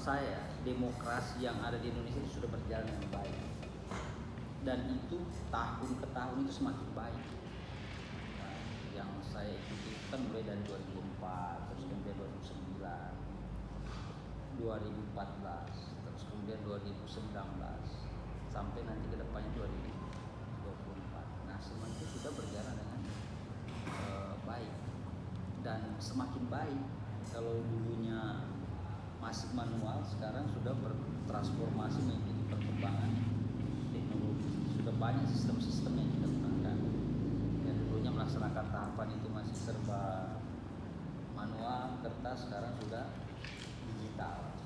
saya demokrasi yang ada di Indonesia itu sudah berjalan dengan baik, dan itu tahun ke tahun itu semakin baik. Nah, yang saya ikuti kan mulai dari 2004, terus kemudian 2009, 2014, terus kemudian 2019, sampai nanti ke depannya 2024. Nah, semua itu sudah berjalan dengan baik dan semakin baik. Kalau dulunya masih manual, sekarang sudah bertransformasi mengikuti perkembangan teknologi. Sudah banyak sistem-sistem yang kita gunakan. Yang dulunya melaksanakan tahapan itu masih serba manual, kertas, sekarang sudah digital.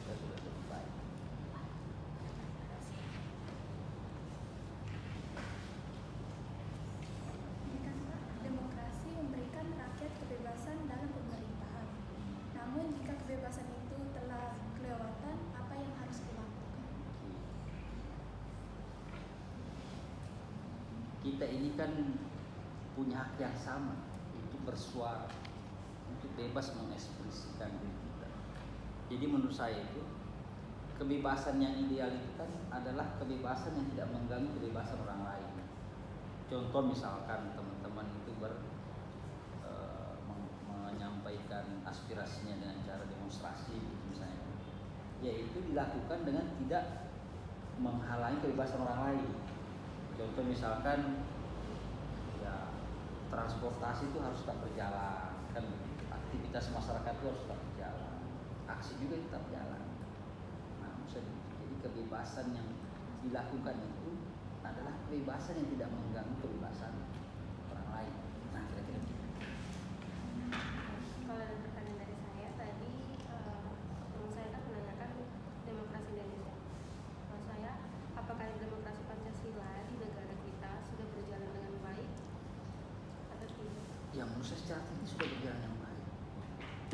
Sudah lebih baik. Demokrasi memberikan rakyat kebebasan dalam pemerintahan. Namun jika kebebasan itu telah kelewatan, apa yang harus dilakukan? Kita ini kan punya hak yang sama untuk bersuara, untuk bebas mengekspresikan diri kita. Jadi menurut saya itu kebebasan yang ideal itu kan adalah kebebasan yang tidak mengganggu kebebasan orang lain. Contoh misalkan teman-teman itu menyampaikan aspirasinya dengan cara demonstrasi misalnya, yaitu dilakukan dengan tidak menghalangi kebebasan orang lain. Contoh misalkan ya transportasi itu harus tetap berjalan, kan aktivitas masyarakat itu harus tetap berjalan, aksi juga tetap jalan. Nah, jadi kebebasan yang dilakukan itu adalah kebebasan yang tidak mengganggu kebebasan orang lain. Nah, kira-kira gitu. Kalau ada pertanyaan dari saya tadi, teman saya kan menanyakan demokrasi Indonesia. Kalau saya, apakah demokrasi Pancasila di negara kita sudah berjalan dengan baik atau tidak? Ya, menurut saya secara teknis sudah berjalan dengan baik.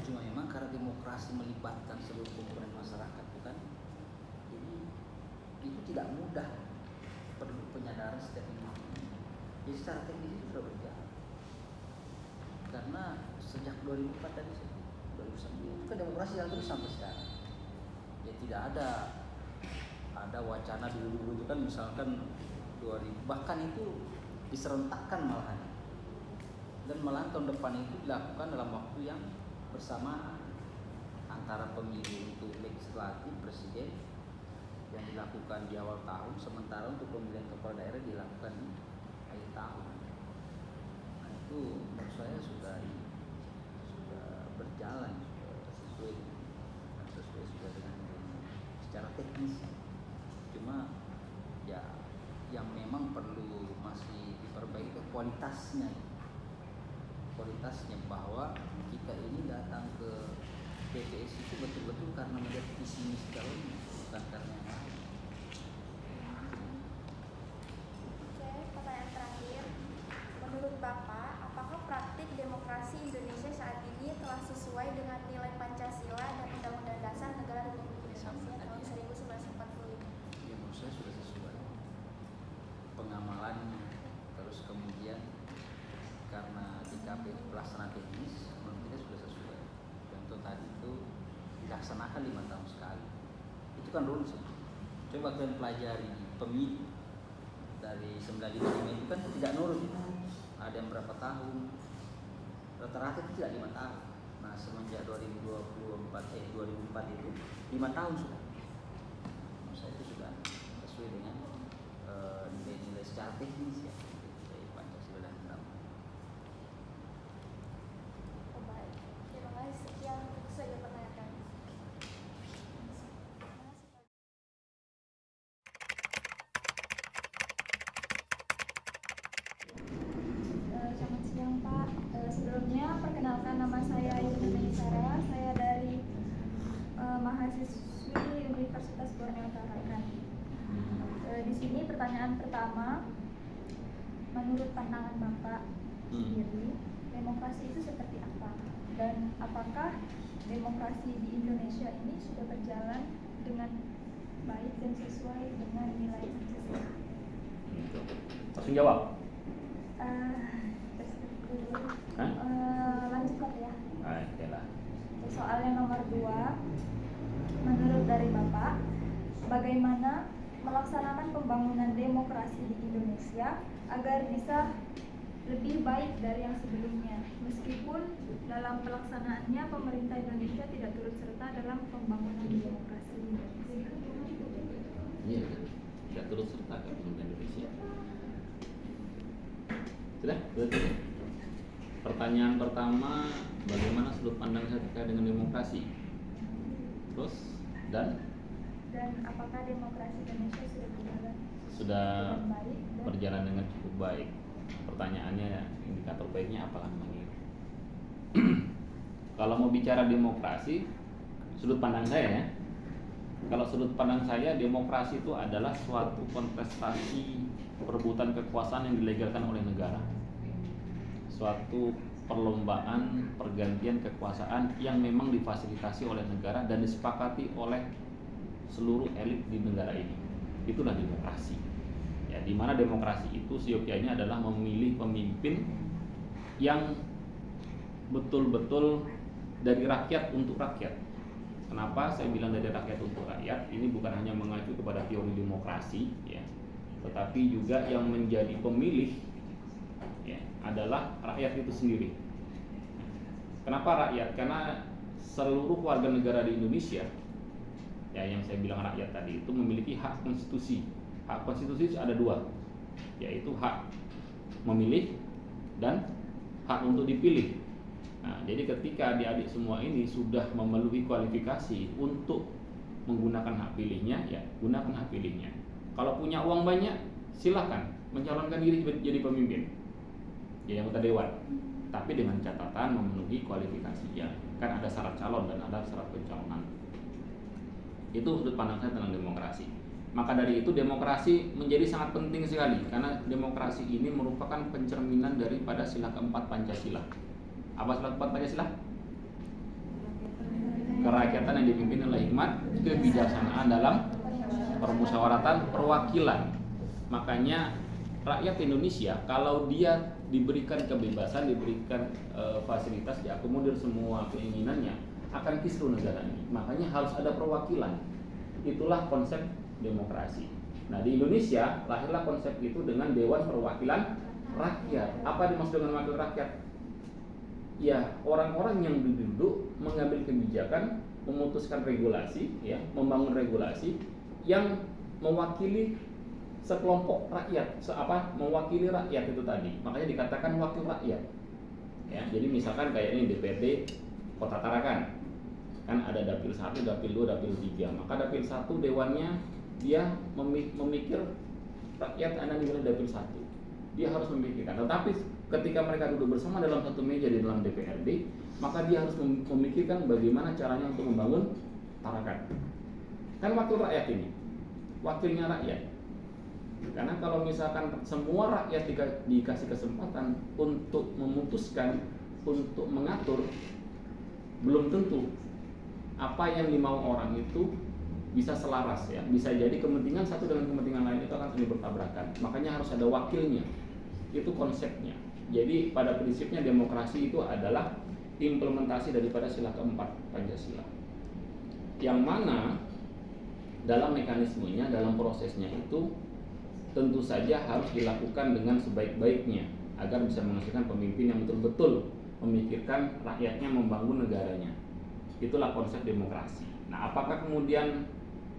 Cuma memang karena demokrasi melibatkan seluruh komponen masyarakat, bukan? Jadi itu tidak mudah, perlu penyadaran setiap individu. Jadi secara teknis itu sudah berjalan. Karena sejak 2004 tadi, 2009 itu kan demokrasi yang terus sampai sekarang. Ya tidak ada wacana dulu itu kan misalkan 2000, bahkan itu diserentakkan malahan. Dan malahan tahun depan itu dilakukan dalam waktu yang bersamaan antara pemilu untuk legislatif presiden yang dilakukan di awal tahun, sementara untuk pemilihan kepala daerah dilakukan di akhir tahun. Nah, itu menurut saya sudah berjalan sesuai dengan secara teknis. Cuma ya yang memang perlu masih diperbaiki kualitasnya, bahwa kita ini datang ke TPS itu betul-betul karena melihat visi misi calonnya, bukan karena yang lain. Oke, pertanyaan terakhir. Menurut Bapak, apakah praktik demokrasi Indonesia saat ini telah sesuai dengan nilai Pancasila dan Undang-Undang Dasar Negara Republik Indonesia tahun 1945? Ya, menurut saya sudah sesuai pengamalannya. Terus kemudian karena di KPU pelaksanaan teknis, menurut kita sudah sesuai. Contoh tadi itu dilaksanakan 5 tahun sekali. Itu kan rules. Coba kalian pelajari pemilu dari 1995 itu kan tidak nurut itu. Ada yang berapa tahun? Rata-rata itu tidak 5 tahun. Nah, semenjak 2004 itu 5 tahun sudah. Menurut saya itu sudah sesuai dengan nilai-nilai secara teknis ya dari Pancasila dan Undang-Undang. Baik, terima kasih. Sekian untuk saya pertanyaan kami. Selamat siang Pak. Sebelumnya perkenalkan nama saya Yuni Menisara. Saya dari mahasiswi Universitas Borneo Tarakan. Di sini pertanyaan pertama, menurut pandangan Bapak sendiri, demokrasi itu seperti apa? Dan apakah demokrasi di Indonesia ini sudah berjalan dengan baik dan sesuai dengan nilai Pancasila? Langsung jawab. Lanjut Pak ya. Oke lah. Soal yang nomor 2, dari Bapak, bagaimana melaksanakan pembangunan demokrasi di Indonesia agar bisa lebih baik dari yang sebelumnya, meskipun dalam pelaksanaannya pemerintah Indonesia tidak turut serta dalam pembangunan demokrasi di Indonesia. Iya kan? Tidak turut serta ke pemerintah Indonesia. Sudah? Betul. Pertanyaan pertama, bagaimana sudut pandang saya terkait dengan demokrasi? Terus dan apakah demokrasi Indonesia sudah berjalan sudah dengan baik dan berjalan dengan cukup baik? Pertanyaannya, indikator baiknya apa namanya? Kalau mau bicara demokrasi, sudut pandang saya ya. Kalau sudut pandang saya, demokrasi itu adalah suatu kontestasi perebutan kekuasaan yang dilegalkan oleh negara. Suatu perlombaan pergantian kekuasaan yang memang difasilitasi oleh negara dan disepakati oleh seluruh elit di negara ini. Itulah demokrasi. Ya, di mana demokrasi itu siokianya adalah memilih pemimpin yang betul-betul dari rakyat untuk rakyat. Kenapa saya bilang dari rakyat untuk rakyat? Ini bukan hanya mengacu kepada teori demokrasi, ya, tetapi juga yang menjadi pemilih, ya, adalah rakyat itu sendiri. Kenapa rakyat? Karena seluruh warga negara di Indonesia, ya, yang saya bilang rakyat tadi itu memiliki hak konstitusi. Hak konstitusi ada dua, yaitu hak memilih dan hak untuk dipilih. Nah, jadi ketika adik-adik semua ini sudah memenuhi kualifikasi untuk menggunakan hak pilihnya, ya gunakan hak pilihnya. Kalau punya uang banyak, silakan mencalonkan diri jadi pemimpin, jadi anggota dewan. Tapi dengan catatan memenuhi kualifikasinya. Kan ada syarat calon dan ada syarat pencalonan. Itu sudut pandang saya tentang demokrasi. Maka dari itu demokrasi menjadi sangat penting sekali, karena demokrasi ini merupakan pencerminan daripada sila keempat Pancasila. Apa sila keempat Pancasila? Kerakyatan yang dipimpin oleh hikmat kebijaksanaan dalam permusyawaratan perwakilan. Makanya rakyat Indonesia kalau dia diberikan kebebasan, diberikan fasilitas, diakomodir semua keinginannya, akan kisruh negara ini. Makanya harus ada perwakilan. Itulah konsep demokrasi. Nah, di Indonesia lahirlah konsep itu dengan Dewan Perwakilan Rakyat. Apa dimaksud dengan wakil rakyat? Ya, orang-orang yang duduk mengambil kebijakan, memutuskan regulasi, ya, membangun regulasi yang mewakili sekelompok rakyat, mewakili rakyat itu tadi. Makanya dikatakan wakil rakyat. Ya, jadi misalkan kayak ini DPRD Kota Tarakan. Kan ada dapil 1, dapil 2, dapil 3. Maka dapil 1 dewannya dia memikir rakyat Anda dimilih dapil 1. Dia harus memikirkan. Tetapi ketika mereka duduk bersama dalam satu meja di dalam DPRD, maka dia harus memikirkan bagaimana caranya untuk membangun Tarakan. Kan wakil rakyat ini, wakilnya rakyat. Karena kalau misalkan semua rakyat dikasih kesempatan untuk memutuskan, untuk mengatur, belum tentu apa yang dimau orang itu bisa selaras, ya. Bisa jadi kepentingan satu dengan kepentingan lain itu akan saling bertabrakan. Makanya harus ada wakilnya. Itu konsepnya. Jadi pada prinsipnya demokrasi itu adalah implementasi daripada sila keempat Pancasila. Yang mana dalam mekanismenya, dalam prosesnya itu tentu saja harus dilakukan dengan sebaik-baiknya agar bisa menghasilkan pemimpin yang betul-betul memikirkan rakyatnya, membangun negaranya. Itulah konsep demokrasi. Nah, apakah kemudian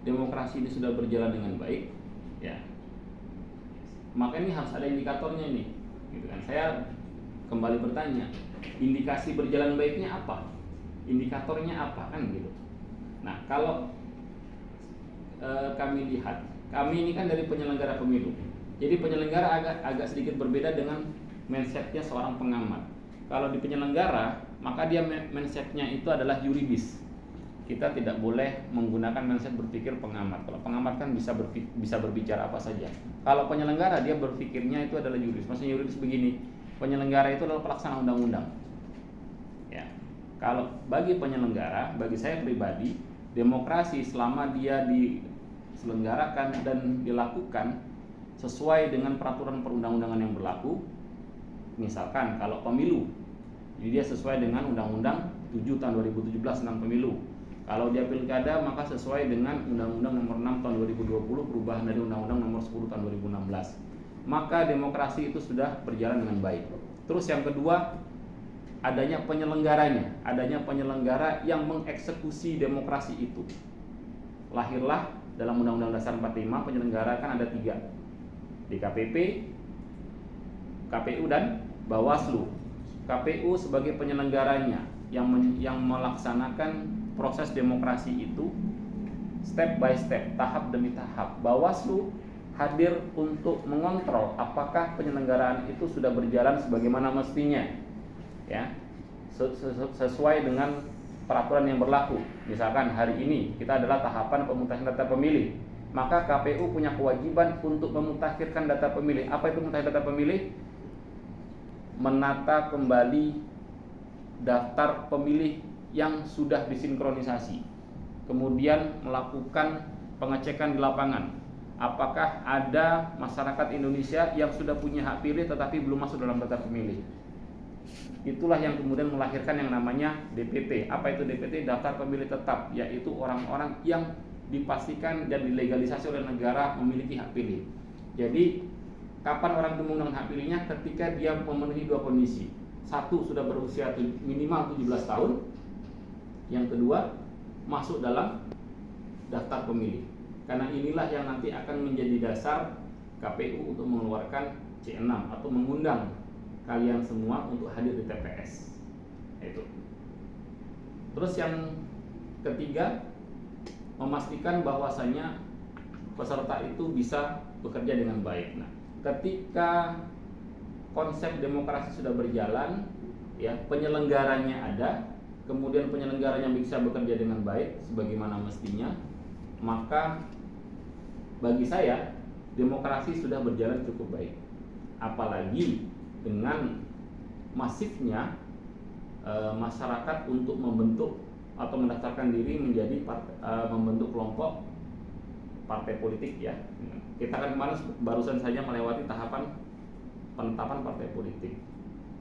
demokrasi ini sudah berjalan dengan baik? Ya, maka ini harus ada indikatornya nih, gitu kan? Saya kembali bertanya, indikasi berjalan baiknya apa? Indikatornya apa, kan gitu? Nah, kalau kami lihat, kami ini kan dari penyelenggara pemilu. Jadi penyelenggara agak sedikit berbeda dengan mindsetnya seorang pengamat. Kalau di penyelenggara, maka dia mindsetnya itu adalah yuridis. Kita tidak boleh menggunakan mindset berpikir pengamat. Kalau pengamat kan bisa berbicara apa saja. Kalau penyelenggara dia berpikirnya itu adalah yuridis. Maksudnya yuridis begini, penyelenggara itu adalah pelaksana undang-undang. Ya. Kalau bagi penyelenggara, bagi saya pribadi, demokrasi selama dia diselenggarakan dan dilakukan sesuai dengan peraturan perundang-undangan yang berlaku. Misalkan kalau pemilu, jadi dia sesuai dengan Undang-Undang 7 tahun 2017 tentang pemilu. Kalau dia pilkada maka sesuai dengan Undang-Undang Nomor 6 Tahun 2020 perubahan dari Undang-Undang Nomor 10 Tahun 2016. Maka demokrasi itu sudah berjalan dengan baik. Terus yang kedua, adanya penyelenggaranya, adanya penyelenggara yang mengeksekusi demokrasi itu. Lahirlah dalam Undang-Undang Dasar 45 penyelenggara kan ada 3, DKPP, KPU dan Bawaslu. KPU sebagai penyelenggaranya yang melaksanakan proses demokrasi itu step by step, tahap demi tahap. Bawaslu hadir untuk mengontrol apakah penyelenggaraan itu sudah berjalan sebagaimana mestinya, ya, sesuai dengan peraturan yang berlaku. Misalkan hari ini kita adalah tahapan pemutahiran data pemilih, maka KPU punya kewajiban untuk memutakhirkan data pemilih. Apa itu memutakhir data pemilih? Menata kembali daftar pemilih yang sudah disinkronisasi, kemudian melakukan pengecekan di lapangan. Apakah ada masyarakat Indonesia yang sudah punya hak pilih tetapi belum masuk dalam daftar pemilih? Itulah yang kemudian melahirkan yang namanya DPT. Apa itu DPT? Daftar pemilih tetap, yaitu orang-orang yang dipastikan dan dilegalisasi oleh negara memiliki hak pilih. Jadi kapan orang itu menggunakan hak pilihnya? Ketika dia memenuhi 2 kondisi. 1, sudah berusia minimal 17 tahun. Yang kedua, masuk dalam daftar pemilih. Karena inilah yang nanti akan menjadi dasar KPU untuk mengeluarkan C6 atau mengundang kalian semua untuk hadir di TPS. Itu. Terus yang ketiga, memastikan bahwasanya peserta itu bisa bekerja dengan baik. Nah, ketika konsep demokrasi sudah berjalan, ya, penyelenggaranya ada, kemudian penyelenggaranya bisa bekerja dengan baik sebagaimana mestinya, maka bagi saya demokrasi sudah berjalan cukup baik. Apalagi dengan masifnya masyarakat untuk membentuk atau mendaftarkan diri menjadi membentuk kelompok partai politik, ya. Kita kan kemarin barusan saja melewati tahapan penetapan partai politik.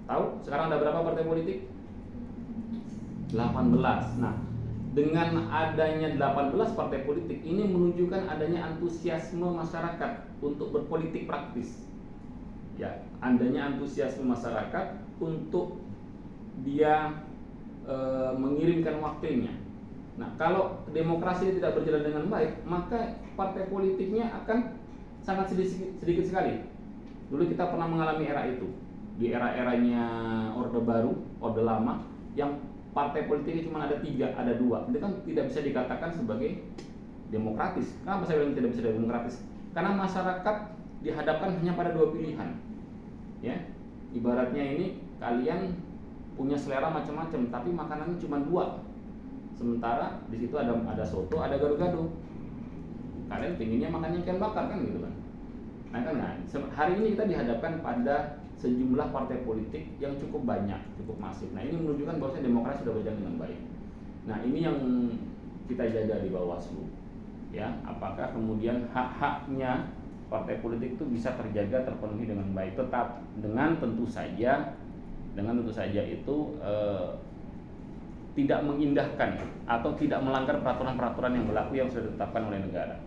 Tahu sekarang ada berapa partai politik? 18. Nah, dengan adanya 18 partai politik ini menunjukkan adanya antusiasme masyarakat untuk berpolitik praktis. Ya, adanya antusiasme masyarakat untuk dia mengirimkan wakilnya. Nah, kalau demokrasi tidak berjalan dengan baik, maka partai politiknya akan sangat sedikit sekali. Dulu kita pernah mengalami era itu. Di era-eranya Orde Baru, Orde Lama, yang partai politiknya cuma ada 3, ada 2. Itu kan tidak bisa dikatakan sebagai demokratis. Kenapa saya bilang tidak bisa demokratis? Karena masyarakat dihadapkan hanya pada 2 pilihan. Ya, ibaratnya ini kalian punya selera macam-macam, tapi makanannya cuma 2. Sementara di situ ada soto, ada gado-gado. Kalian pinginnya makannya ikan bakar kan gitu kan. Nah, hari ini kita dihadapkan pada sejumlah partai politik yang cukup banyak, cukup masif. Nah, ini menunjukkan bahwa demokrasi sudah berjalan dengan baik. Nah, ini yang kita jaga di Bawaslu. Ya, apakah kemudian hak-haknya partai politik itu bisa terjaga, terpenuhi dengan baik, tetap dengan tentu saja itu tidak mengindahkan atau tidak melanggar peraturan-peraturan yang berlaku yang sudah ditetapkan oleh negara,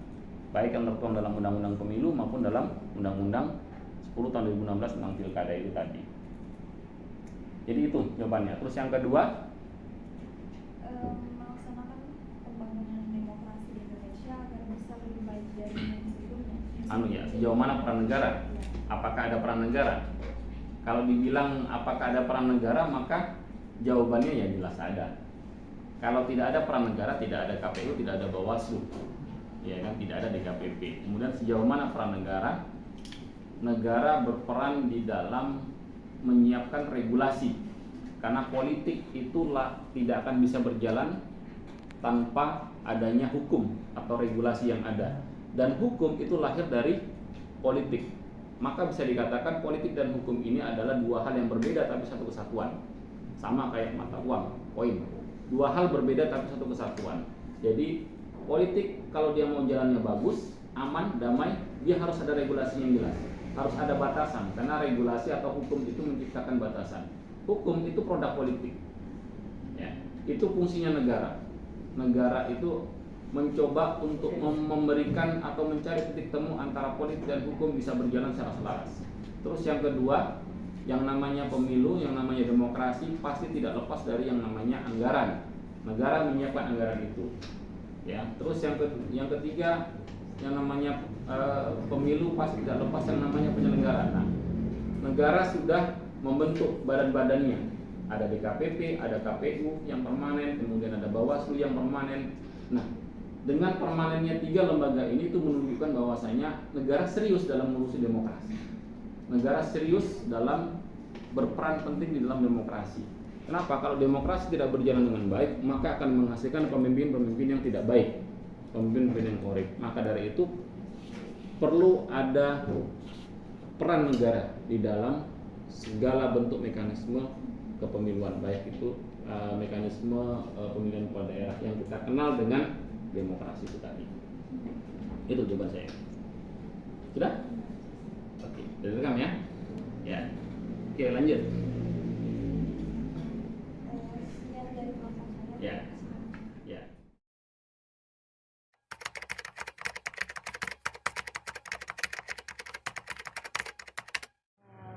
baik yang tertuang dalam Undang-Undang Pemilu maupun dalam Undang-Undang 10 tahun 2016 tentang pilkada itu tadi. Jadi itu jawabannya. Terus yang kedua, melaksanakan pembangunan demokrasi di Indonesia agar bisa lebih baik dari yang sebelumnya. Sejauh mana peran negara? Apakah ada peran negara? Kalau dibilang apakah ada peran negara, maka jawabannya ya jelas ada. Kalau tidak ada peran negara, tidak ada KPU, tidak ada Bawaslu, ya kan, tidak ada DKPP. Kemudian sejauh mana peran negara? Negara berperan di dalam menyiapkan regulasi, karena politik itulah tidak akan bisa berjalan tanpa adanya hukum atau regulasi yang ada. Dan hukum itu lahir dari politik. Maka bisa dikatakan politik dan hukum ini adalah 2 hal yang berbeda tapi satu kesatuan. Sama kayak mata uang, koin. 2 hal berbeda tapi satu kesatuan. Jadi politik kalau dia mau jalannya bagus, aman, damai, dia harus ada regulasi yang jelas. Harus ada batasan, karena regulasi atau hukum itu menciptakan batasan. Hukum itu produk politik. Ya, itu fungsinya negara. negara itu mencoba untuk memberikan atau mencari titik temu antara politik dan hukum bisa berjalan secara selaras. Terus yang kedua, yang namanya pemilu, yang namanya demokrasi pasti tidak lepas dari yang namanya anggaran. Negara menyiapkan anggaran itu. Ya, terus yang ketiga, yang namanya pemilu pasti tidak lepas yang namanya penyelenggaraan. Nah, negara sudah membentuk badan-badannya. Ada DKPP, ada KPU yang permanen, kemudian ada Bawaslu yang permanen. Nah, dengan permanennya 3 lembaga ini itu menunjukkan bahwasanya negara serius dalam mengurusi demokrasi. Negara serius dalam berperan penting di dalam demokrasi. Kenapa? Kalau demokrasi tidak berjalan dengan baik, maka akan menghasilkan pemimpin-pemimpin yang tidak baik, pemimpin-pemimpin yang korup. Maka dari itu perlu ada peran negara di dalam segala bentuk mekanisme kepemiluan, baik itu mekanisme pemilihan kepala daerah yang kita kenal dengan demokrasi itu tadi. Itu jawaban saya. Sudah? Oke, sudah rekam ya? Ya. Oke, lanjut. Sekian dari kelompok saya. Ya. Ya.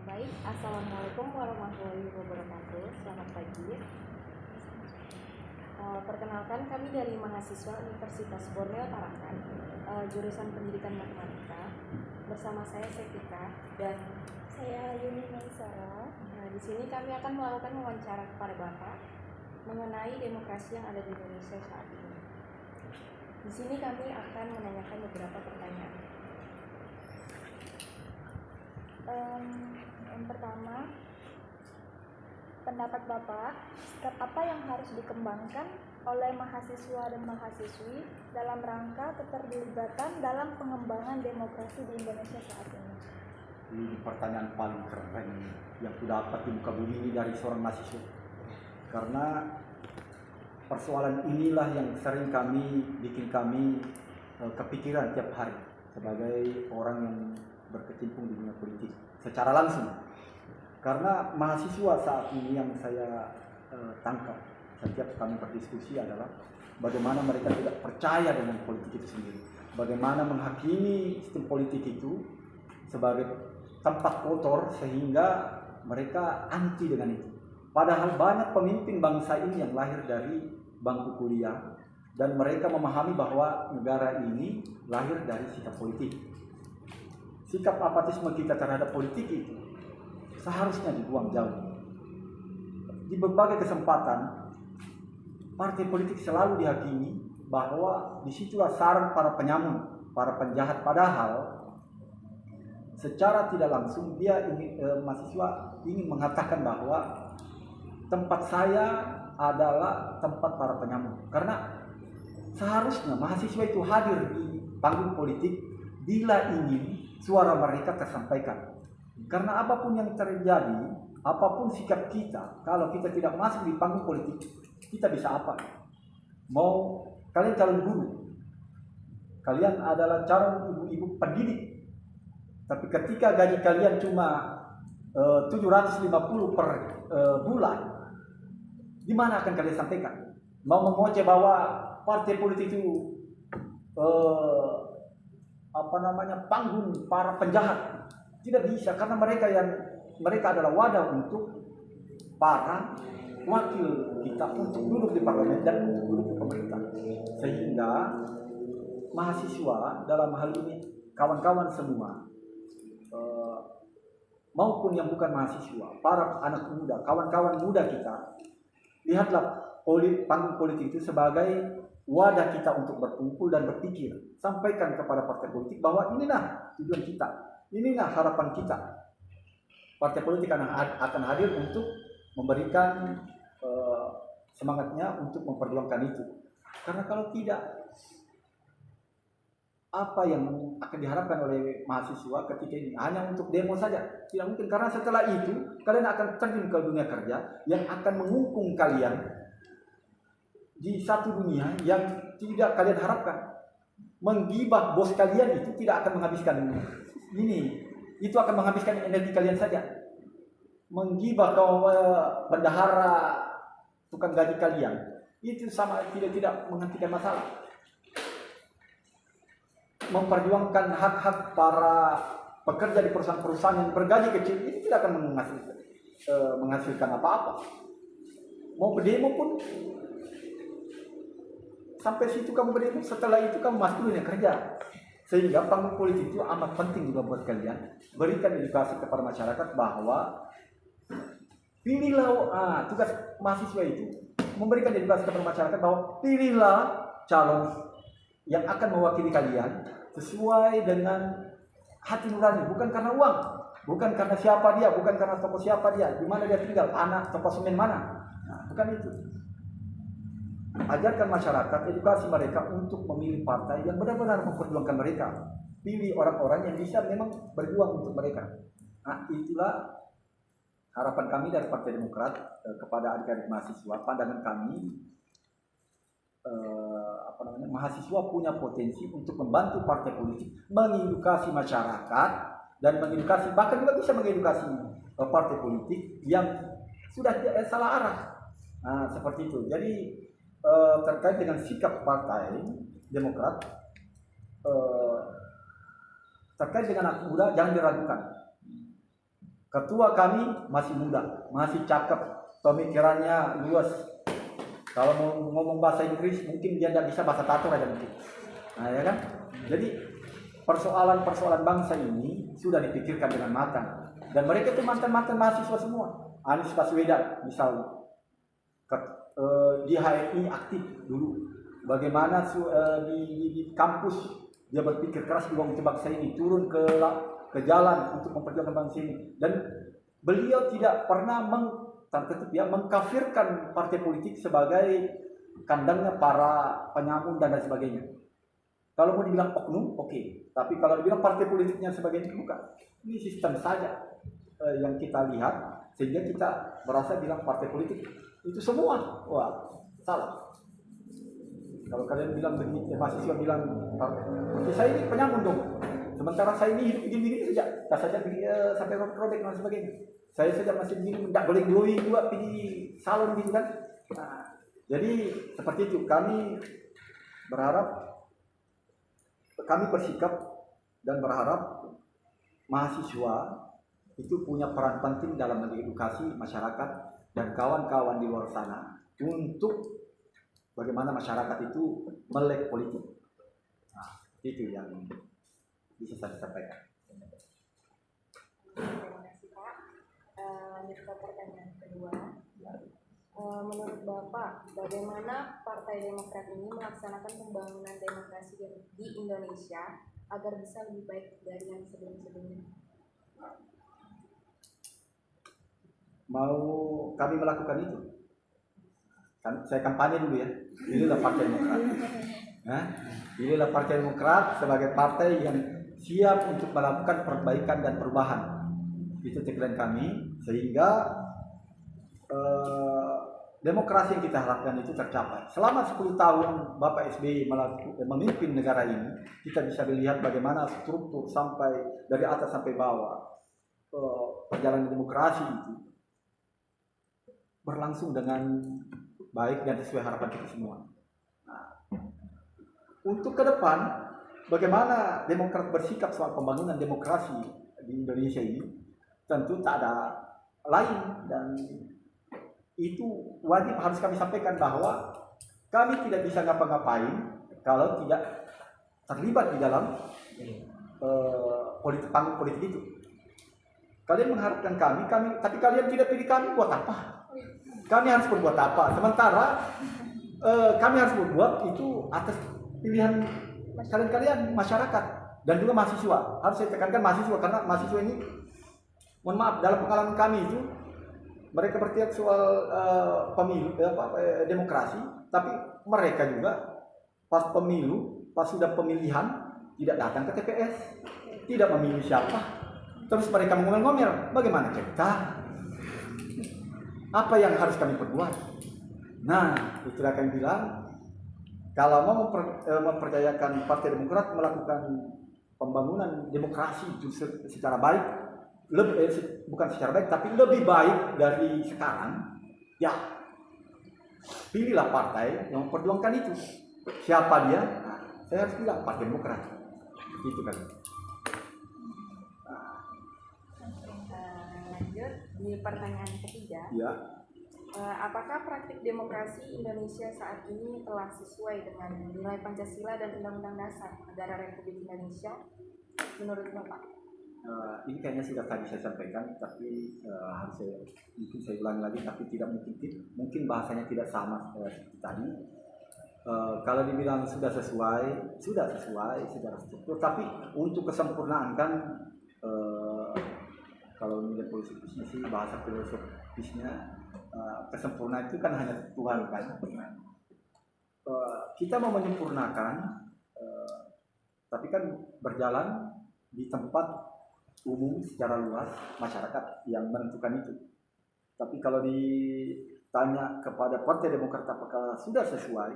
Baik, Assalamualaikum warahmatullahi wabarakatuh. Selamat pagi. Perkenalkan, kami dari mahasiswa Universitas Borneo Tarakan, jurusan Pendidikan Matematika. Bersama saya Setika dan Saya Yuni Maisara. di sini kami akan melakukan wawancara kepada Bapak mengenai demokrasi yang ada di Indonesia saat ini. Di sini kami akan menanyakan beberapa pertanyaan. Yang pertama, pendapat Bapak, sikap apa yang harus dikembangkan oleh mahasiswa dan mahasiswi dalam rangka keterlibatan dalam pengembangan demokrasi di Indonesia saat ini? Ini pertanyaan paling keren yang sudah dapat di muka bumi ini dari seorang mahasiswa. Karena persoalan inilah yang sering bikin kami kepikiran tiap hari sebagai orang yang berkecimpung di dunia politik secara langsung. Karena mahasiswa saat ini yang saya tangkap setiap kami berdiskusi adalah bagaimana mereka tidak percaya dengan politik itu sendiri. Bagaimana menghakimi sistem politik itu sebagai tempat kotor sehingga mereka anti dengan itu. Padahal banyak pemimpin bangsa ini yang lahir dari bangku kuliah dan mereka memahami bahwa negara ini lahir dari sikap politik. Sikap apatisme kita terhadap politik itu seharusnya dibuang jauh. Di berbagai kesempatan partai politik selalu dihakimi bahwa disitulah sarang para penyamun, para penjahat, padahal secara tidak langsung mahasiswa ingin mengatakan bahwa tempat saya adalah tempat para penyamun. Karena seharusnya mahasiswa itu hadir di panggung politik bila ingin suara mereka tersampaikan. Karena apapun yang terjadi, apapun sikap kita, kalau kita tidak masuk di panggung politik, kita bisa apa? Mau kalian calon guru, kalian adalah calon ibu-ibu pendidik, tapi ketika gaji kalian cuma 750 per bulan, di mana akan kalian sampaikan? Mau mengoceh bahwa partai politik itu panggung para penjahat? Tidak bisa, karena mereka adalah wadah untuk para wakil kita untuk duduk di parlemen dan untuk duduk di pemerintah. Sehingga mahasiswa dalam hal ini kawan-kawan semua maupun yang bukan mahasiswa, para anak muda, kawan-kawan muda kita, lihatlah panggung politik itu sebagai wadah kita untuk berkumpul dan berpikir. Sampaikan kepada partai politik bahwa inilah tujuan kita, inilah harapan kita. Partai politik akan hadir untuk memberikan semangatnya untuk memperjuangkan itu. Karena kalau tidak, apa yang akan diharapkan oleh mahasiswa ketika ini hanya untuk demo saja? Tidak mungkin, karena setelah itu kalian akan terjun ke dunia kerja yang akan mengungkung kalian di satu dunia yang tidak kalian harapkan. Menggibah bos kalian itu tidak akan menghabiskan ini, itu akan menghabiskan energi kalian saja. Menggibah bendahara tukang gaji kalian itu sama tidak menghentikan masalah. Memperjuangkan hak-hak para pekerja di perusahaan-perusahaan yang bergaji kecil ini tidak akan menghasilkan apa-apa. Mau berdemo pun sampai situ kamu berdemo, setelah itu kamu masuk dunia kerja. Sehingga panggung politik itu amat penting juga buat kalian. Berikan edukasi kepada masyarakat bahwa pilihlah, tugas mahasiswa itu memberikan edukasi kepada masyarakat bahwa pilihlah calon yang akan mewakili kalian sesuai dengan hati nurani, bukan karena uang, bukan karena siapa dia, bukan karena tokoh siapa dia, di mana dia tinggal, anak tokoh semen mana. Nah, bukan itu. Ajarkan masyarakat, edukasi mereka untuk memilih partai yang benar-benar memperjuangkan mereka. Pilih orang-orang yang bisa memang berjuang untuk mereka. Nah, itulah harapan kami dari Partai Demokrat kepada adik-adik mahasiswa. Pandangan kami, mahasiswa punya potensi untuk membantu partai politik mengedukasi masyarakat dan mengedukasi, bahkan juga bisa mengedukasi partai politik yang sudah salah arah. Nah, seperti itu. Jadi terkait dengan sikap Partai Demokrat terkait dengan anak muda, jangan diragukan. Ketua kami masih muda, masih cakep, pemikirannya luas. Kalau mau ngomong bahasa Inggris mungkin dia tidak bisa bahasa Tatar aja mungkin. Nah, ya kan? Jadi persoalan-persoalan bangsa ini sudah dipikirkan dengan matang. Dan mereka itu mantan-mantan mahasiswa semua. Anies Baswedan misalnya, di HMI aktif dulu. Bagaimana di kampus dia berpikir keras di untuk bangsa ini, turun ke jalan untuk memperjuangkan bangsa ini. Dan beliau tidak pernah mengkafirkan partai politik sebagai kandangnya para penyamun dan lain sebagainya. Kalau mau dibilang oknum, oke. Tapi kalau dibilang partai politiknya sebagainya, bukan. Ini sistem saja yang kita lihat, sehingga kita merasa bilang partai politik itu semua. Wah, salah. Kalau kalian bilang begini, mahasiswa bilang, saya ini penyamun dong. Sementara saya ini hidup begini-begini saja. Tak saja sampai robek dan sebagainya. Saya saja masih begini, tidak boleh glowing juga pergi salon gitu kan. Nah, jadi seperti itu. Kami bersikap dan berharap mahasiswa itu punya peran penting dalam mengedukasi masyarakat dan kawan-kawan di luar sana untuk bagaimana masyarakat itu melek politik. Nah, itu yang bisa saya sampaikan. Lanjut ke pertanyaan kedua. Menurut Bapak, bagaimana Partai Demokrat ini melaksanakan pembangunan demokrasi di Indonesia agar bisa lebih baik dari yang sebelum-sebelumnya? Mau kami melakukan itu? Saya kampanye dulu ya. Inilah Partai Demokrat. Nah, inilah Partai Demokrat sebagai partai yang siap untuk melakukan perbaikan dan perubahan. Itu tagline kami, sehingga demokrasi yang kita harapkan itu tercapai. Selama 10 tahun Bapak SBY memimpin negara ini, kita bisa melihat bagaimana struktur sampai dari atas sampai bawah perjalanan demokrasi itu berlangsung dengan baik dan sesuai harapan kita semua. Nah, untuk ke depan, bagaimana Demokrat bersikap soal pembangunan demokrasi di Indonesia ini, tentu tak ada lain, dan itu wajib harus kami sampaikan bahwa kami tidak bisa ngapa-ngapain kalau tidak terlibat di dalam panggung politik itu. Kalian mengharapkan kami, tapi kalian tidak pilih kami, buat apa? Kami harus berbuat apa? Sementara kami harus berbuat itu atas pilihan kalian masyarakat dan juga mahasiswa. Harus saya tekankan mahasiswa, karena mahasiswa ini, mohon maaf, dalam pengalaman kami itu mereka bertiap soal pemilu, demokrasi, tapi mereka juga pas pemilu, pas sudah pemilihan tidak datang ke TPS, tidak memilih siapa, terus mereka ngomel-ngomel. Bagaimana kita? Apa yang harus kami perbuat? Nah, itulah kami bilang, kalau mau mempercayakan Partai Demokrat melakukan pembangunan demokrasi itu secara baik, bukan secara baik, tapi lebih baik dari sekarang, ya Pilihlah partai yang memperjuangkan itu. Siapa dia? Nah, saya harus bilang Partai Demokrat. Itu kan. Lanjut di pertanyaan ketiga. Ya. Apakah praktik demokrasi Indonesia saat ini telah sesuai dengan nilai Pancasila dan Undang-Undang Dasar Negara Republik Indonesia menurut Bapak? Ini kayaknya sudah tadi saya sampaikan, tapi harus saya ulangi lagi, tapi tidak mungkin bahasanya tidak sama seperti tadi. Kalau dibilang sudah sesuai secara struktur, tapi untuk kesempurnaan kan kalau nilai filosofisnya sih, bahasa filosofisnya kesempurnaan itu kan hanya Tuhan kan. Kita mau menyempurnakan, tapi kan berjalan di tempat umum secara luas, masyarakat yang menentukan itu. Tapi kalau ditanya kepada Partai Demokrat apakah sudah sesuai,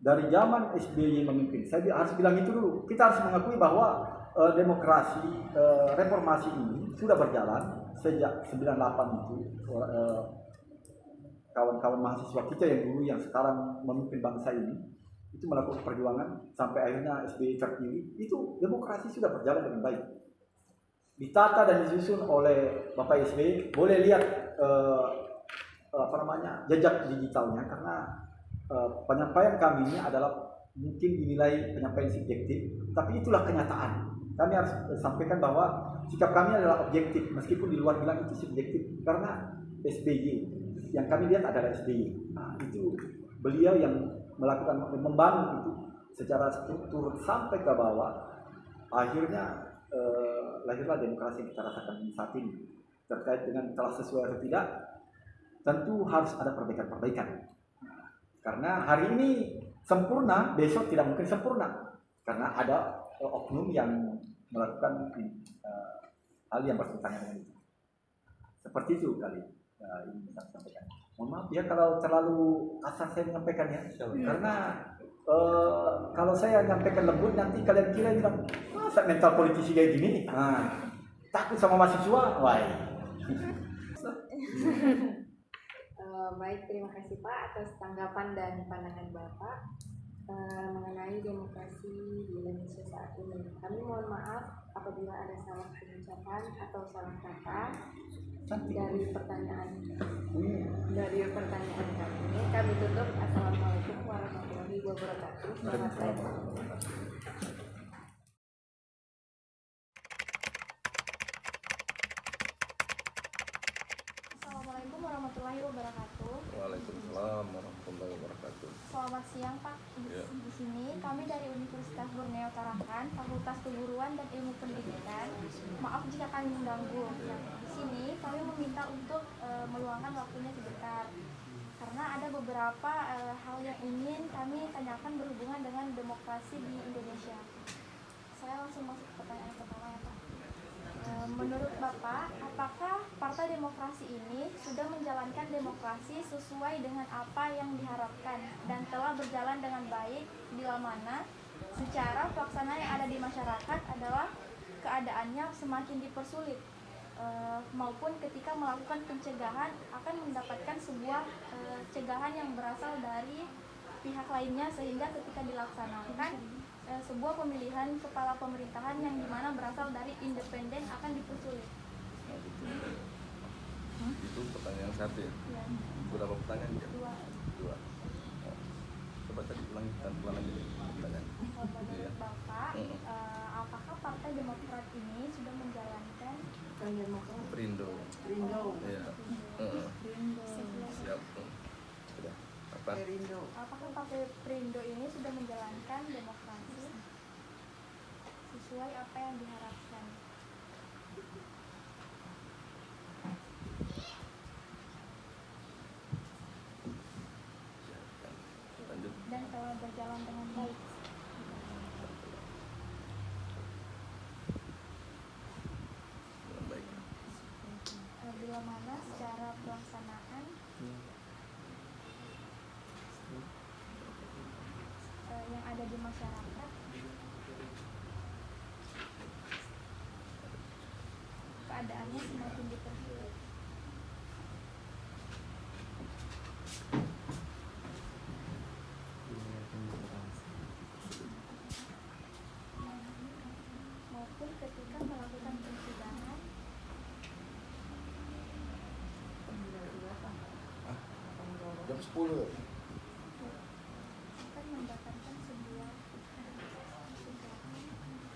dari zaman SBY memimpin, saya harus bilang itu dulu. Kita harus mengakui bahwa demokrasi reformasi ini sudah berjalan sejak 98 itu. Kawan-kawan mahasiswa kita yang dulu yang sekarang memimpin bangsa ini itu melakukan perjuangan sampai akhirnya SBY terpilih. Itu demokrasi sudah berjalan dengan baik, ditata dan disusun oleh Bapak SBY. Boleh lihat jejak digitalnya, karena penyampaian kami ini adalah mungkin dinilai penyampaian subjektif, tapi itulah kenyataan. Kami harus sampaikan bahwa sikap kami adalah objektif, meskipun di luar bilang itu subjektif, karena SBY yang kami lihat adalah SBY. Nah, itu beliau yang membangun itu secara struktur sampai ke bawah. Akhirnya lahirlah demokrasi yang kita rasakan saat ini. Terkait dengan telah sesuai atau tidak, tentu harus ada perbaikan-perbaikan. Karena hari ini sempurna, besok tidak mungkin sempurna, karena ada oknum yang melakukan hal yang bertentangan dengan itu. Seperti itu kali ini bisa sampaikan. Mohon maaf ya kalau terlalu kasar saya menyampaikannya, karena kalau saya menyampaikan lembut nanti kalian kira bilang masa mental politisi kayak gini, takut sama mahasiswa, wah. Baik, terima kasih Pak atas tanggapan dan pandangan Bapak mengenai demokrasi di Indonesia saat ini. Kami mohon maaf apabila ada salah pengucapan atau salah kata dari pertanyaan kami. Kami tutup. Assalamualaikum warahmatullahi wabarakatuh. Selamat siang. Assalamualaikum warahmatullahi wabarakatuh. Waalaikumsalam warahmatullahi wabarakatuh. Selamat siang Pak. Di sini kami dari Universitas Borneo Tarakan, Fakultas Keguruan dan Ilmu Pendidikan. Maaf jika kami mengganggu. Nah, di sini kami meminta untuk meluangkan waktunya sebentar, karena ada beberapa hal yang ingin kami tanyakan berhubungan dengan demokrasi di Indonesia. Saya langsung masuk ke pertanyaan pertama ya Pak. Menurut Bapak, apakah Partai Demokrasi ini sudah menjalankan demokrasi sesuai dengan apa yang diharapkan dan telah berjalan dengan baik, bila mana secara pelaksanaan yang ada di masyarakat adalah keadaannya semakin dipersulit, maupun ketika melakukan pencegahan akan mendapatkan sebuah cegahan yang berasal dari pihak lainnya, sehingga ketika dilaksanakan sebuah pemilihan kepala pemerintahan yang dimana berasal dari independen akan dipersulit. Itu pertanyaan satu ya? Ya. Berapa pertanyaan? Dua. Oh. Coba tadi ulang lagi deh pertanyaan. Menurut Bapak, apakah Partai Demokrat ini sudah menjalankan Perindo. Iya. Siap. Sudah. Apa? Apakah Partai Perindo ini sudah menjalankan demokrasi sesuai apa yang diharapkan? Lanjut. Dan telah berjalan dengan baik. Baik. Bila mana secara pelaksanaan yang ada di masyarakat keadaannya semakin dipersulit. 10. akan mendapatkan sebuah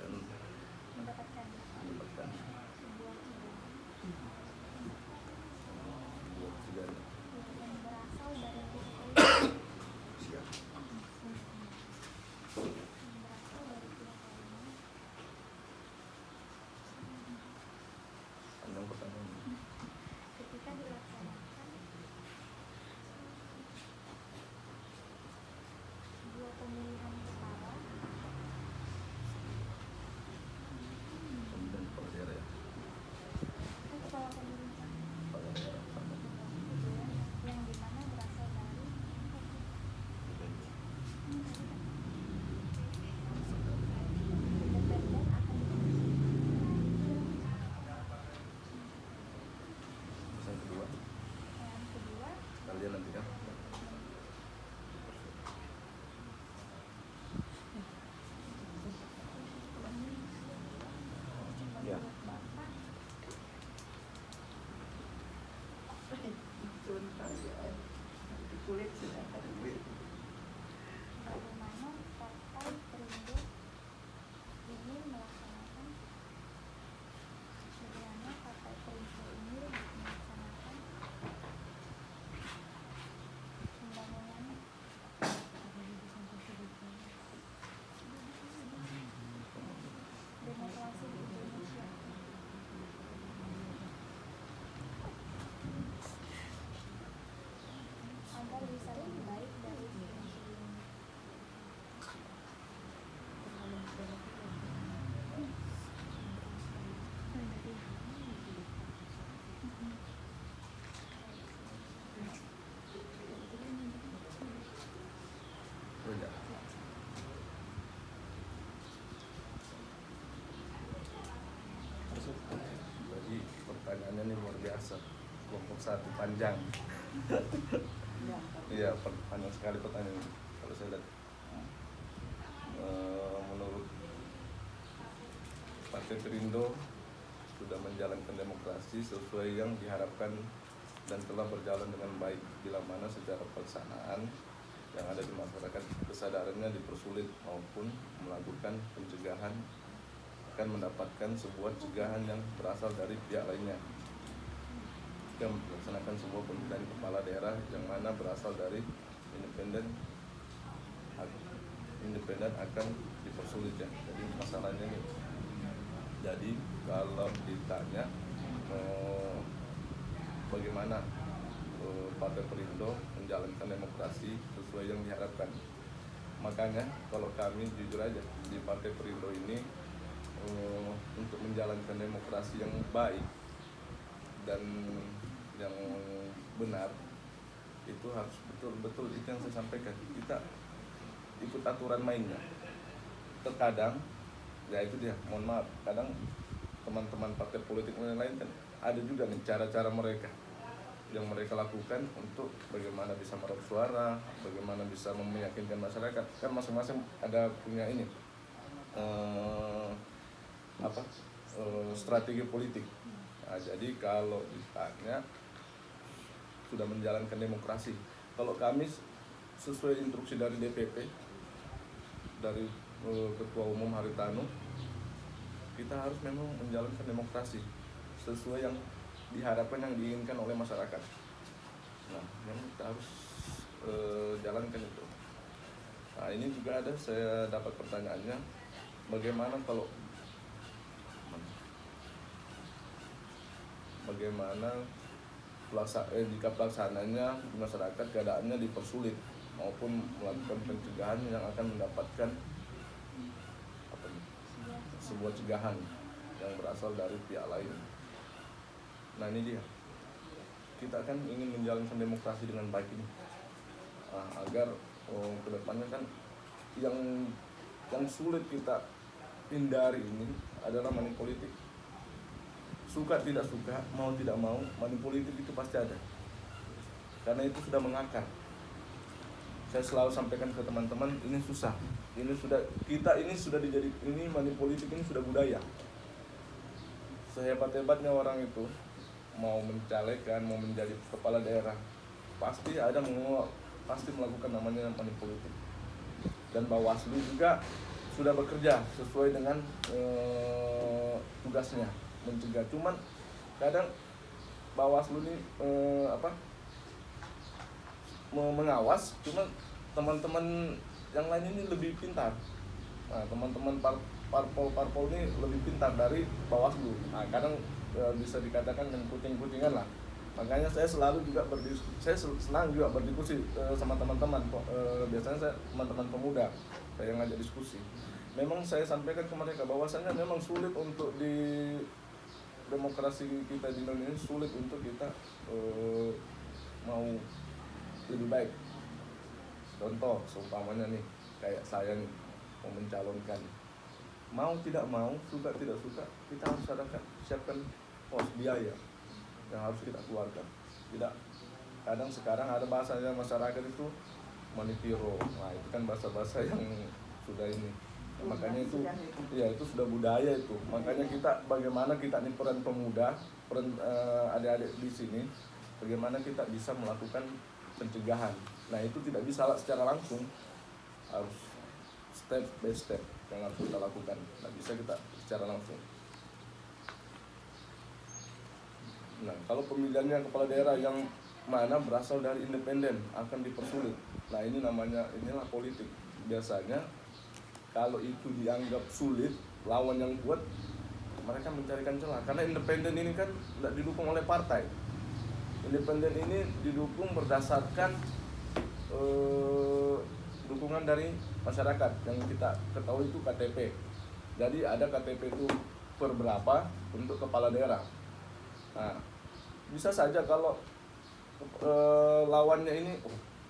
Dan mendapatkan mendapatkan sebuah buat juga yang berasal dari pihak siap. Panjang pertanyaan. ketika dilaksanakan sebuah pemilihan kepala Kemudian kepala daerah ya. kepala pemerintahan Kepala daerah sama. yang dimana berasal dari independen akan Terus yang kedua, yang kedua kalian nanti kan ya. Bapak bagaimana Partai Perindo ini melaksanakan bagaimana Partai Perindo ini melaksanakan pembangunan demokrasi di Indonesia. Agar bisa lebih baik dari sebelum-sebelumnya. Udah. Jadi pertanyaannya ini luar biasa. Kelompok 1 panjang. Iya, panjang sekali pertanyaan ini. Kalau saya lihat menurut Partai Perindo sudah menjalankan demokrasi sesuai yang diharapkan dan telah berjalan dengan baik, bila mana secara pelaksanaan yang ada di masyarakat kesadarannya dipersulit maupun melakukan pencegahan akan mendapatkan sebuah cegahan yang berasal dari pihak lainnya. Jika melaksanakan sebuah pemilihan kepala daerah yang mana berasal dari independen akan dipersulit ya. Jadi masalahnya ini. Jadi kalau ditanya bagaimana Partai Perindo menjalankan demokrasi sesuai yang diharapkan, makanya kalau kami jujur aja di Partai Perindo ini untuk menjalankan demokrasi yang baik dan yang benar itu harus betul-betul itu yang saya sampaikan, kita ikut aturan mainnya. Terkadang ya itu dia, mohon maaf, kadang teman-teman partai politik lain kan ada juga nih cara-cara mereka yang mereka lakukan untuk bagaimana bisa meraup suara, bagaimana bisa meyakinkan masyarakat. Kan masing-masing ada punya ini strategi politik. Nah, jadi kalau ditanya sudah menjalankan demokrasi, kalau kami sesuai instruksi dari DPP, dari Ketua Umum Haritanu, kita harus memang menjalankan demokrasi sesuai yang diharapkan, yang diinginkan oleh masyarakat. Nah, yang kita harus jalankan itu. Nah, ini juga ada, saya dapat pertanyaannya, bagaimana jika pelaksananya masyarakat keadaannya dipersulit maupun melakukan pencegahan yang akan mendapatkan sebuah cegahan yang berasal dari pihak lain. Nah, ini dia, kita kan ingin menjalankan demokrasi dengan baik ini, agar kedepannya kan yang sulit kita hindari ini adalah money politik. Suka tidak suka, mau tidak mau, money politik itu pasti ada, karena itu sudah mengakar. Saya selalu sampaikan ke teman-teman, ini susah, ini money politik ini sudah budaya. Sehebat-hebatnya orang itu mau mencalekan, mau menjadi kepala daerah, pasti pasti melakukan namanya money politik. Dan Bawaslu juga sudah bekerja sesuai dengan tugasnya mencegah. Cuman kadang Bawaslu ini mengawas, cuman teman-teman yang lain ini lebih pintar. Nah, teman-teman parpol ini lebih pintar dari Bawaslu. Nah, kadang bisa dikatakan yang kuting-kutingan lah. Makanya saya selalu juga saya senang juga berdiskusi sama teman-teman. Biasanya saya teman-teman pemuda saya yang ngajak diskusi. Memang saya sampaikan ke mereka bahwasannya memang sulit untuk di demokrasi kita di Indonesia, sulit untuk kita mau lebih baik. Contoh seumpamanya nih, kayak saya nih mau mencalonkan, mau tidak mau, suka tidak suka, kita harus siapkan pos biaya yang harus kita keluarkan. Tidak, kadang sekarang ada bahasanya masyarakat itu manipiro. Nah, itu kan bahasa-bahasa yang sudah ini. Makanya itu ya itu sudah budaya itu. Makanya kita bagaimana kita nih peran pemuda, peran adik-adik di sini, bagaimana kita bisa melakukan pencegahan. Nah, itu tidak bisa secara langsung, harus step by step yang harus kita lakukan. Tidak bisa kita secara langsung. Nah, kalau pemilihannya kepala daerah yang mana berasal dari independen akan dipersulit. Nah, inilah politik. Biasanya kalau itu dianggap sulit, lawan yang kuat, mereka mencarikan celah. Karena independen ini kan tidak didukung oleh partai. Independen ini didukung berdasarkan dukungan dari masyarakat. Yang kita ketahui itu KTP. Jadi ada KTP itu per berapa untuk kepala daerah. Nah, bisa saja kalau lawannya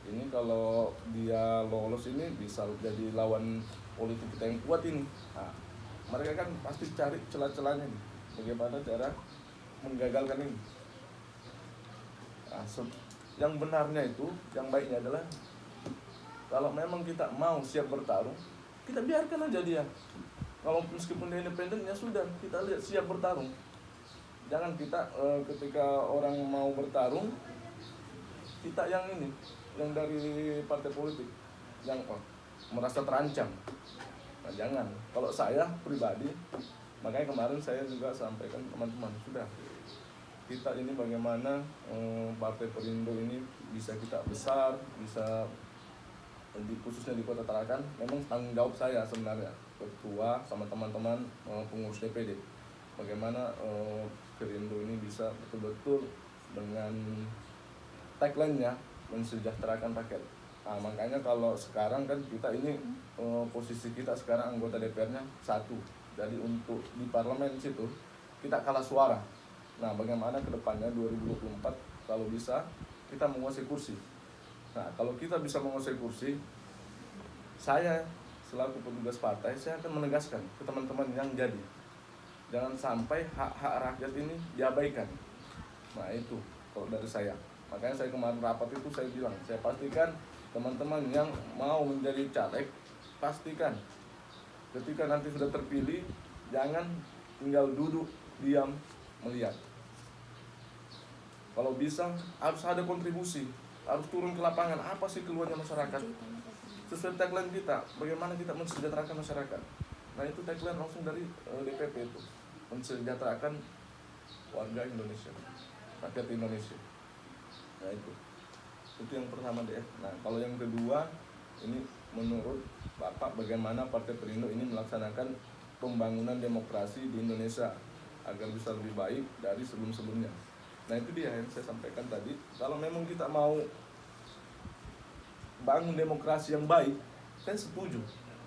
ini kalau dia lolos ini bisa jadi lawan politik kita yang kuat ini. Nah, mereka kan pasti cari celah-celahnya nih, bagaimana cara menggagalkan ini. Nah, yang benarnya itu, yang baiknya adalah kalau memang kita mau siap bertarung, kita biarkan aja dia. Kalau meskipun dia independen, ya sudah, kita lihat siap bertarung. Jangan kita ketika orang mau bertarung, kita yang dari partai politik yang merasa terancam. Nah, jangan. Kalau saya pribadi, makanya kemarin saya juga sampaikan teman-teman, sudah kita ini bagaimana Partai Perindo ini bisa kita besar, bisa khususnya di Kota Tarakan, memang tanggung jawab saya sebenarnya, ketua sama teman-teman pengurus DPD, bagaimana Perindo ini bisa betul-betul dengan tagline-nya mensejahterakan rakyat. Nah, makanya kalau sekarang kan kita ini posisi kita sekarang anggota DPR-nya 1. Jadi untuk di parlemen situ kita kalah suara. Nah, bagaimana ke depannya 2024 kalau bisa kita menguasai kursi. Nah, kalau kita bisa menguasai kursi, saya selaku petugas partai saya akan menegaskan ke teman-teman yang jadi, jangan sampai hak-hak rakyat ini diabaikan. Nah, itu kalau dari saya. Makanya saya kemarin rapat itu saya bilang, saya pastikan teman-teman yang mau menjadi caleg, pastikan ketika nanti sudah terpilih, jangan tinggal duduk, diam, melihat. Kalau bisa, harus ada kontribusi, harus turun ke lapangan, apa sih keluhannya masyarakat. Sesuai tagline kita, bagaimana kita mensejahterakan masyarakat. Nah, itu tagline langsung dari DPP itu, mensejahterakan warga Indonesia, rakyat Indonesia. Nah, itu yang pertama deh. Nah, kalau yang kedua, ini menurut Bapak bagaimana Partai Perindo ini melaksanakan pembangunan demokrasi di Indonesia agar bisa lebih baik dari sebelum-sebelumnya. Nah, itu dia yang saya sampaikan tadi. Kalau memang kita mau bangun demokrasi yang baik, saya setuju,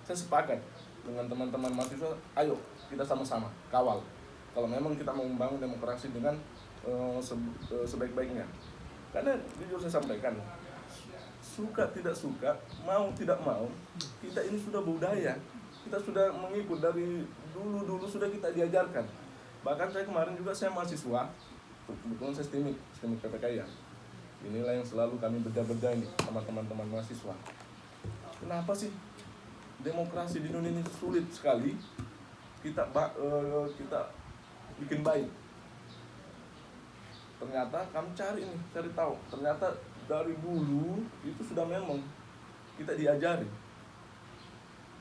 saya sepakat dengan teman-teman mahasiswa, ayo kita sama-sama kawal. Kalau memang kita mau membangun demokrasi dengan sebaik-baiknya. Karena jujur saya sampaikan, suka tidak suka, mau tidak mau, kita ini sudah budaya, kita sudah mengikut dari dulu sudah kita diajarkan. Bahkan saya kemarin juga saya mahasiswa, kebetulan saya STIMIK PPK ya. Inilah yang selalu kami bedah-bedah ini sama teman-teman mahasiswa. Kenapa sih demokrasi di Indonesia sulit sekali kita bikin baik? Ternyata kami cari tahu, ternyata dari dulu itu sudah memang kita diajari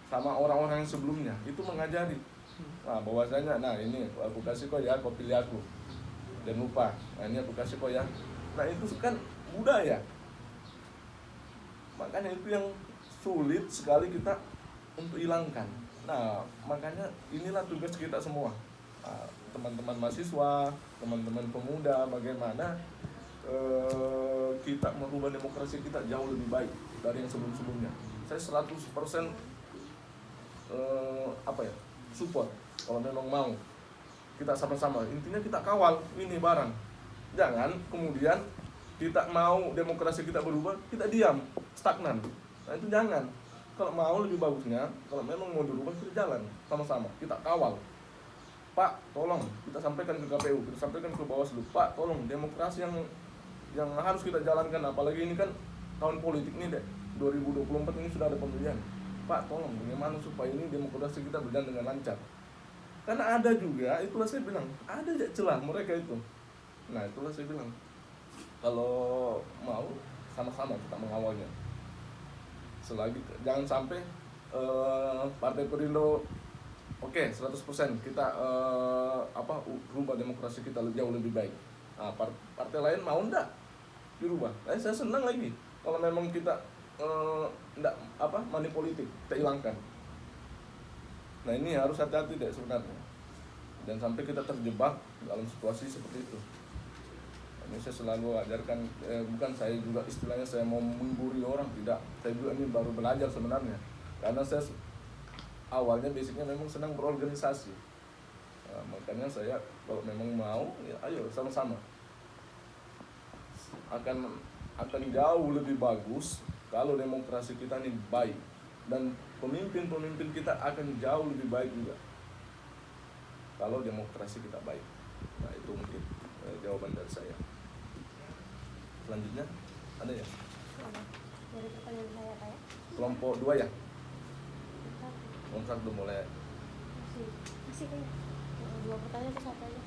sama orang-orang yang sebelumnya itu mengajari. Nah, bahwasanya nah ini aku kasih kau ya, kau pilih aku. Dan lupa. Nah, ini aku kasih kau ya. Nah, itu kan budaya. Makanya itu yang sulit sekali kita untuk hilangkan. Nah, makanya inilah tugas kita semua. Nah, teman-teman mahasiswa, teman-teman pemuda, bagaimana kita merubah demokrasi kita jauh lebih baik dari yang sebelum-sebelumnya. Saya 100% support kalau memang mau kita sama-sama. Intinya kita kawal ini barang. Jangan kemudian kita mau demokrasi kita berubah, kita diam, stagnan. Nah, itu jangan. Kalau mau lebih bagusnya, kalau memang mau dirubah, kita jalan sama-sama, kita kawal. Pak, tolong kita sampaikan ke KPU, kita sampaikan ke Bawaslu. Pak, tolong demokrasi yang harus kita jalankan, apalagi ini kan tahun politik nih deh, 2024 ini sudah ada pemilihan. Pak, tolong bagaimana supaya ini demokrasi kita berjalan dengan lancar. Karena ada juga, itulah saya bilang, ada aja celah mereka itu. Nah, itulah saya bilang, kalau mau sama-sama kita mengawalnya. Selagi jangan sampai Partai Perindo oke, 100% kita rubah demokrasi kita jauh lebih baik. Nah, partai lain mau enggak dirubah? Nah, saya senang lagi kalau memang kita enggak money politik kita hilangkan. Nah, ini harus hati-hati deh sebenarnya. Dan sampai kita terjebak dalam situasi seperti itu. Ini saya selalu ajarkan, bukan saya juga istilahnya saya mau menggurui orang, tidak. Saya juga ini baru belajar sebenarnya. Karena saya awalnya basicnya memang senang berorganisasi. Nah, makanya saya kalau memang mau, ya ayo sama-sama. Akan jauh lebih bagus kalau demokrasi kita ini baik. Dan pemimpin-pemimpin kita akan jauh lebih baik juga kalau demokrasi kita baik. Nah, itu mungkin jawaban dari saya. Selanjutnya ada ya? Dari pertanyaan saya Pak ya. Kelompok 2 ya? Kelompok 1 mulai. Masih kayaknya. 2 pertanyaan atau 1 aja?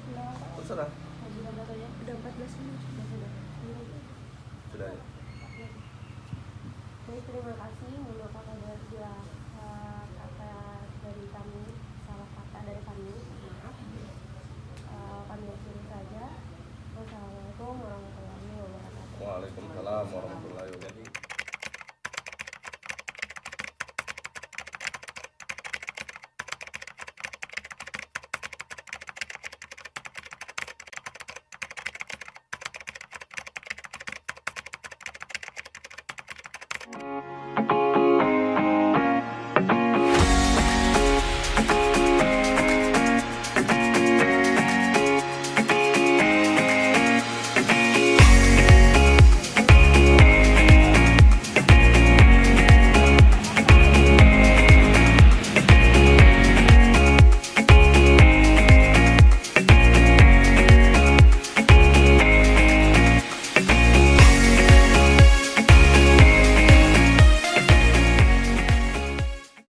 Sudah Pak? Terserah. Sudah berapa ya? Udah 14 menit. Sudah ya? Jadi terima kasih, mohon maaf apabila